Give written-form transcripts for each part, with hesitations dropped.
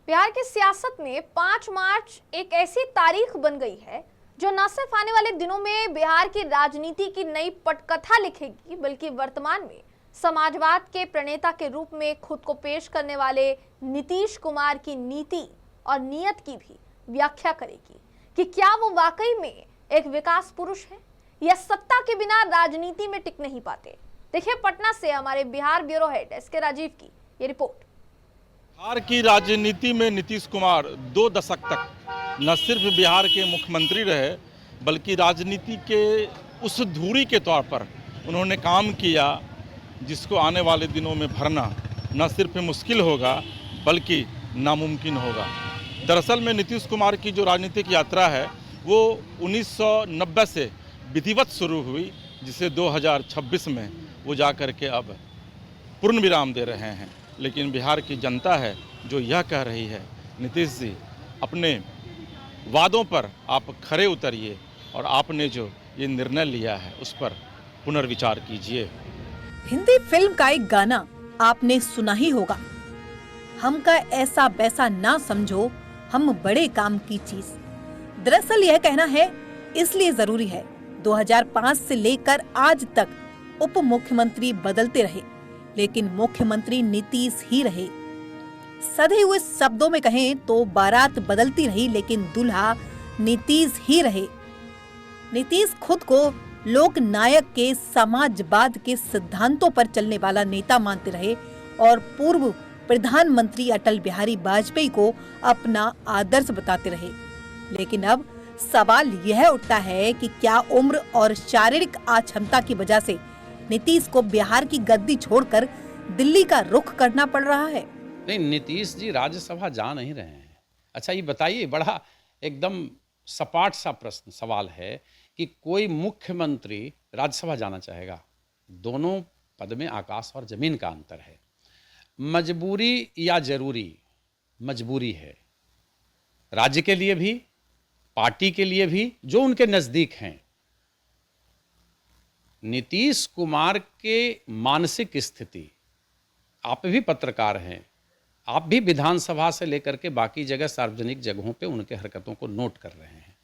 बिहार की सियासत में 5 मार्च एक ऐसी तारीख बन गई है जो न सिर्फ आने वाले दिनों में बिहार की राजनीति की नई पटकथा लिखेगी, बल्कि वर्तमान में समाजवाद के प्रणेता के रूप में खुद को पेश करने वाले नीतीश कुमार की नीति और नीयत की भी व्याख्या करेगी कि क्या वो वाकई में एक विकास पुरुष है या सत्ता के बिना राजनीति में टिक नहीं पाते। देखिए पटना से हमारे Bihar bureau head SK Rajeev की ये रिपोर्ट। बिहार की राजनीति में नीतीश कुमार 2 दशक तक न सिर्फ बिहार के मुख्यमंत्री रहे, बल्कि राजनीति के उस धुरी के तौर पर उन्होंने काम किया जिसको आने वाले दिनों में भरना न सिर्फ मुश्किल होगा बल्कि नामुमकिन होगा। दरअसल में नीतीश कुमार की जो राजनीतिक यात्रा है वो 1990 से विधिवत शुरू हुई, जिसे 2026 में वो जाकर के अब पूर्ण विराम दे रहे हैं। लेकिन बिहार की जनता है जो यह कह रही है, नीतीश जी अपने वादों पर आप खरे उतरिए और आपने जो ये निर्णय लिया है उस पर पुनर्विचार कीजिए। हिंदी फिल्म का एक गाना आपने सुना ही होगा, हमका ऐसा वैसा ना समझो, हम बड़े काम की चीज। दरअसल यह कहना है इसलिए जरूरी है 2005 से लेकर आज तक उप मुख्यमंत्री बदलते रहे लेकिन मुख्यमंत्री नीतीश ही रहे। सधे हुए शब्दों में कहें तो बारात बदलती रही लेकिन दूल्हा नीतीश ही रहे। नीतीश खुद को लोक नायक के समाजवाद के सिद्धांतों पर चलने वाला नेता मानते रहे और पूर्व प्रधानमंत्री अटल बिहारी वाजपेयी को अपना आदर्श बताते रहे। लेकिन अब सवाल यह उठता है कि क्या उम्र और शारीरिक अक्षमता की वजह से नीतीश को बिहार की गद्दी छोड़कर दिल्ली का रुख करना पड़ रहा है? नहीं, नीतीश जी राज्यसभा जा नहीं रहे हैं। अच्छा ये बताइए, बड़ा एकदम सपाट सा प्रश्न सवाल है कि कोई मुख्यमंत्री राज्यसभा जाना चाहेगा? दोनों पद में आकाश और जमीन का अंतर है। मजबूरी या जरूरी? मजबूरी है, राज्य के लिए भी, पार्टी के लिए भी, जो उनके नजदीक हैं। नीतीश कुमार के मानसिक स्थिति, आप भी पत्रकार हैं, आप भी विधानसभा से लेकर के बाकी जगह सार्वजनिक जगहों पे उनके हरकतों को नोट कर रहे हैं।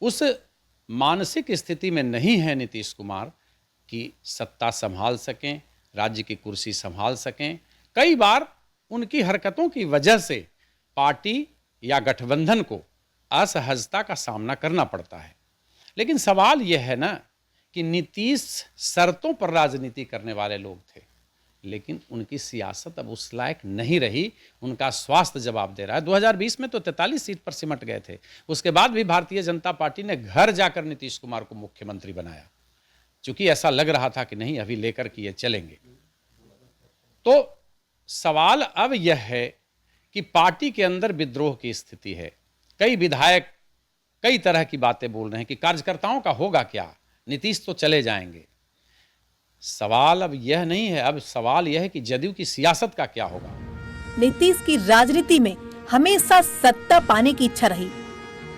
उस मानसिक स्थिति में नहीं है नीतीश कुमार कि सत्ता संभाल सकें, राज्य की कुर्सी संभाल सकें। कई बार उनकी हरकतों की वजह से पार्टी या गठबंधन को असहजता का सामना करना पड़ता है। लेकिन सवाल यह है ना कि नीतीश शर्तों पर राजनीति करने वाले लोग थे, लेकिन उनकी सियासत अब उस लायक नहीं रही। उनका स्वास्थ्य जवाब दे रहा है। 2020 में तो 43 सीट पर सिमट गए थे। उसके बाद भी भारतीय जनता पार्टी ने घर जाकर नीतीश कुमार को मुख्यमंत्री बनाया, क्योंकि ऐसा लग रहा था कि नहीं अभी लेकर के ये चलेंगे। तो सवाल अब यह है कि पार्टी के अंदर विद्रोह की स्थिति है। कई विधायक कई तरह की बातें बोल रहे हैं कि कार्यकर्ताओं का होगा क्या, नीतीश तो चले जाएंगे। सवाल अब यह नहीं है, अब सवाल यह है कि जदयू की सियासत का क्या होगा। नीतीश की राजनीति में हमेशा सत्ता पाने की इच्छा रही।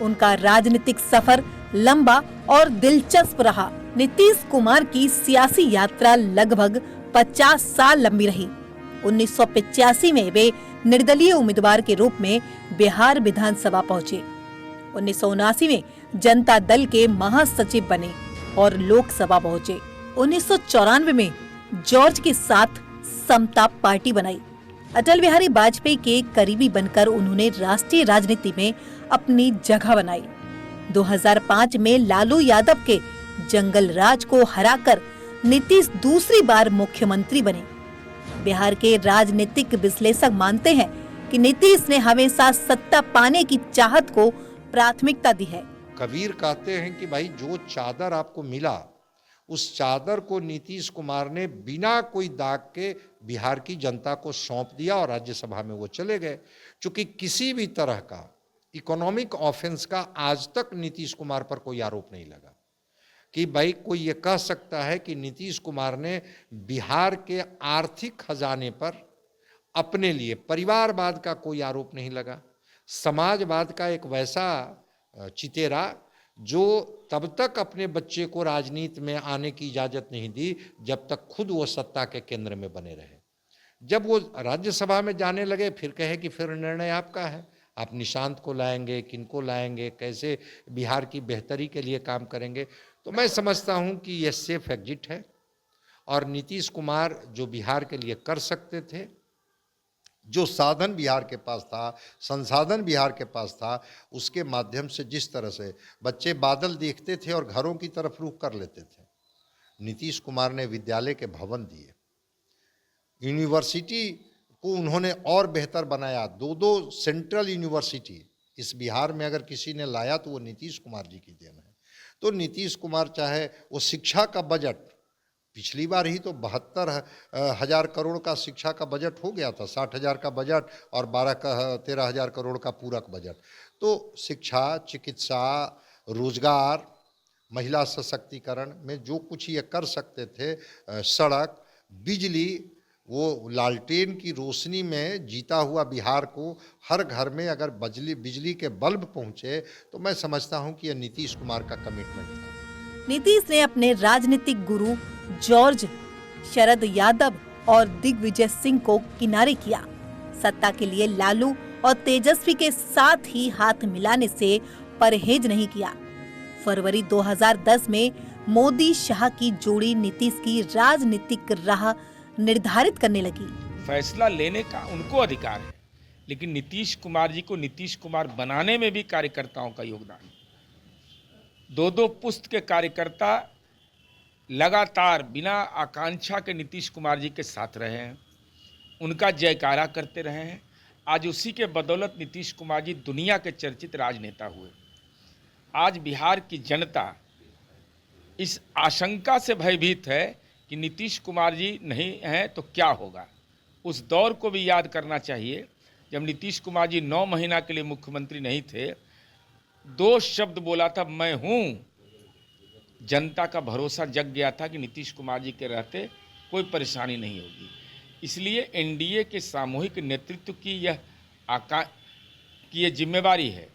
उनका राजनीतिक सफर लंबा और दिलचस्प रहा। नीतीश कुमार की सियासी यात्रा लगभग 50 साल लंबी रही। 1985 में वे निर्दलीय उम्मीदवार के रूप में बिहार विधानसभा पहुंचे। 1979 में जनता दल के महासचिव बने और लोकसभा पहुंचे। 1994 में जॉर्ज के साथ समता पार्टी बनाई। अटल बिहारी वाजपेयी के करीबी बनकर उन्होंने राष्ट्रीय राजनीति में अपनी जगह बनाई। 2005 में लालू यादव के जंगल राज को हराकर नीतीश दूसरी बार मुख्यमंत्री बने। बिहार के राजनीतिक विश्लेषक मानते हैं कि नीतीश ने हमेशा सत्ता पाने की चाहत को प्राथमिकता दी है। कबीर कहते हैं कि भाई जो चादर आपको मिला उस चादर को नीतीश कुमार ने बिना कोई दाग के बिहार की जनता को सौंप दिया और राज्यसभा में वो चले गए। क्योंकि किसी भी तरह का इकोनॉमिक ऑफेंस का आज तक नीतीश कुमार पर कोई आरोप नहीं लगा कि भाई कोई ये कह सकता है कि नीतीश कुमार ने बिहार के आर्थिक खजाने पर अपने लिए परिवारवाद का कोई आरोप नहीं लगा। समाजवाद का एक वैसा चितेरा जो तब तक अपने बच्चे को राजनीति में आने की इजाजत नहीं दी जब तक खुद वो सत्ता के केंद्र में बने रहे। जब वो राज्यसभा में जाने लगे फिर कहे कि फिर निर्णय आपका है, आप निशांत को लाएंगे, किनको लाएंगे, कैसे बिहार की बेहतरी के लिए काम करेंगे। तो मैं समझता हूं कि यह सेफ एग्जिट है और नीतीश कुमार जो बिहार के लिए कर सकते थे, जो साधन बिहार के पास था, संसाधन बिहार के पास था, उसके माध्यम से जिस तरह से बच्चे बादल देखते थे और घरों की तरफ रुख कर लेते थे, नीतीश कुमार ने विद्यालय के भवन दिए, यूनिवर्सिटी को उन्होंने और बेहतर बनाया। दो सेंट्रल यूनिवर्सिटी इस बिहार में अगर किसी ने लाया तो वो नीतीश कुमार जी की देन है। तो नीतीश कुमार चाहे वो शिक्षा का बजट, पिछली बार ही तो 72,000 करोड़ का शिक्षा का बजट हो गया था, 60,000 का बजट और 13,000 करोड़ का पूरक बजट। तो शिक्षा, चिकित्सा, रोजगार, महिला सशक्तिकरण में जो कुछ ये कर सकते थे, सड़क, बिजली, वो लालटेन की रोशनी में जीता हुआ बिहार को हर घर में अगर बिजली के बल्ब पहुंचे तो मैं समझता हूं कि यह नीतीश कुमार का कमिटमेंट था। नीतीश ने अपने राजनीतिक गुरु जॉर्ज, शरद यादव और दिग्विजय सिंह को किनारे किया। सत्ता के लिए लालू और तेजस्वी के साथ ही हाथ मिलाने से परहेज नहीं किया। फरवरी 2010 में मोदी शाह की जोड़ी नीतीश की राजनीतिक राह निर्धारित करने लगी। फैसला लेने का उनको अधिकार है, लेकिन नीतीश कुमार जी को नीतीश कुमार बनाने में भी कार्यकर्ताओं का योगदान। दो पुस्त के कार्यकर्ता लगातार बिना आकांक्षा के नीतीश कुमार जी के साथ रहे हैं, उनका जयकारा करते रहे हैं। आज उसी के बदौलत नीतीश कुमार जी दुनिया के चर्चित राजनेता हुए। आज बिहार की जनता इस आशंका से भयभीत है कि नीतीश कुमार जी नहीं हैं तो क्या होगा। उस दौर को भी याद करना चाहिए जब नीतीश कुमार जी 9 महीना के लिए मुख्यमंत्री नहीं थे, 2 शब्द बोला था, मैं हूँ। जनता का भरोसा जग गया था कि नीतीश कुमार जी के रहते कोई परेशानी नहीं होगी। इसलिए एनडीए के सामूहिक नेतृत्व की यह जिम्मेवारी है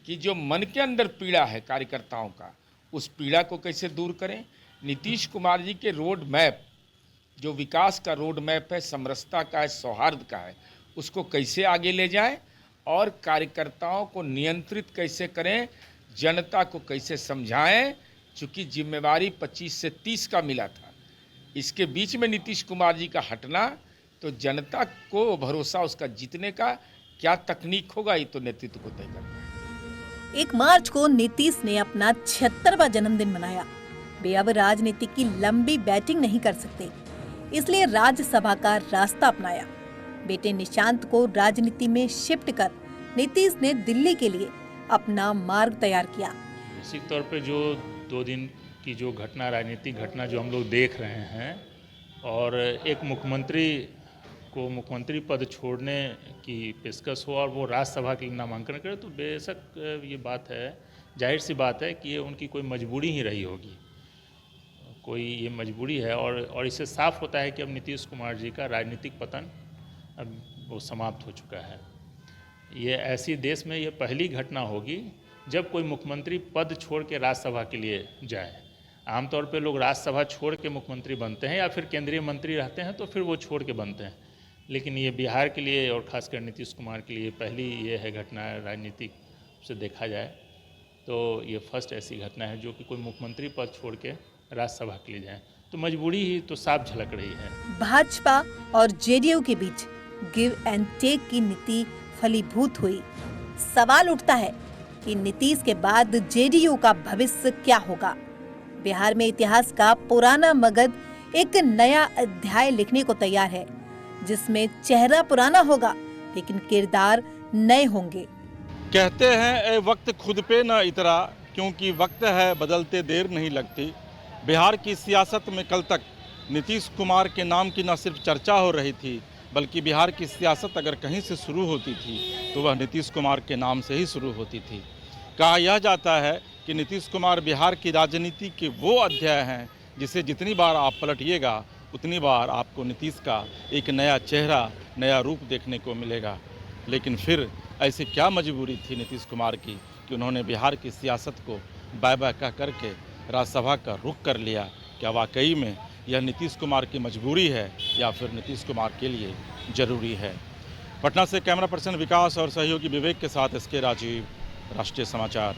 कि जो मन के अंदर पीड़ा है कार्यकर्ताओं का, उस पीड़ा को कैसे दूर करें। नीतीश कुमार जी के रोड मैप, जो विकास का रोड मैप है, समरसता का है, सौहार्द का है, उसको कैसे आगे ले जाएं और कार्यकर्ताओं को नियंत्रित कैसे करें, जनता को कैसे समझाएं। चूँकि जिम्मेवारी 25 से 30 का मिला था, इसके बीच में नीतीश कुमार जी का हटना, तो जनता को भरोसा उसका जीतने का क्या तकनीक होगा, ये तो नेतृत्व को तय करना है। 1 मार्च को नीतीश ने अपना 76वां जन्मदिन मनाया। वे अब राजनीति की लंबी बैटिंग नहीं कर सकते, इसलिए राज्यसभा का रास्ता अपनाया। बेटे निशांत को राजनीति में शिफ्ट कर नीतीश ने दिल्ली के लिए अपना मार्ग तैयार किया। निश्चित तौर पे जो 2 दिन की जो घटना, राजनीतिक घटना जो हम लोग देख रहे हैं, और एक मुख्यमंत्री को मुख्यमंत्री पद छोड़ने की पेशकश हो और वो राज्यसभा के लिए नामांकन करे, तो बेशक ये बात है, जाहिर सी बात है कि ये उनकी कोई मजबूरी ही रही होगी, कोई ये मजबूरी है। और इससे साफ होता है कि अब नीतीश कुमार जी का राजनीतिक पतन अब वो समाप्त हो चुका है। ये ऐसी देश में ये पहली घटना होगी जब कोई मुख्यमंत्री पद छोड़ के राज्यसभा के लिए जाए। आमतौर पे लोग राज्यसभा छोड़ के मुख्यमंत्री बनते हैं या फिर केंद्रीय मंत्री रहते हैं तो फिर वो छोड़ के बनते हैं, लेकिन ये बिहार के लिए और ख़ासकर नीतीश कुमार के लिए पहली ये है घटना, राजनीतिक से देखा जाए तो ये फर्स्ट ऐसी घटना है जो कि कोई मुख्यमंत्री पद छोड़ के राज्यसभा के लिए जाए, तो मजबूरी ही तो साफ झलक रही है। भाजपा और जेडीयू के बीच गिव एंड टेक की नीति फलीभूत हुई। सवाल उठता है कि नीतीश के बाद जेडीयू का भविष्य क्या होगा। बिहार में इतिहास का पुराना मगध एक नया अध्याय लिखने को तैयार है, जिसमें चेहरा पुराना होगा लेकिन किरदार नए होंगे। कहते हैं ए वक्त खुद पे न इतरा, क्योंकि वक्त है बदलते देर नहीं लगती। बिहार की सियासत में कल तक नीतीश कुमार के नाम की न सिर्फ चर्चा हो रही थी, बल्कि बिहार की सियासत अगर कहीं से शुरू होती थी तो वह नीतीश कुमार के नाम से ही शुरू होती थी। कहा यह जाता है कि नीतीश कुमार बिहार की राजनीति के वो अध्याय हैं जिसे जितनी बार आप पलटिएगा उतनी बार आपको नीतीश का एक नया चेहरा, नया रूप देखने को मिलेगा। लेकिन फिर ऐसी क्या मजबूरी थी नीतीश कुमार की कि उन्होंने बिहार की सियासत को बाय बाय कह करके राज्यसभा का रुख कर लिया। क्या वाकई में यह नीतीश कुमार की मजबूरी है या फिर नीतीश कुमार के लिए जरूरी है। पटना से कैमरा पर्सन विकास और सहयोगी विवेक के साथ SK राजीव, राष्ट्रीय समाचार।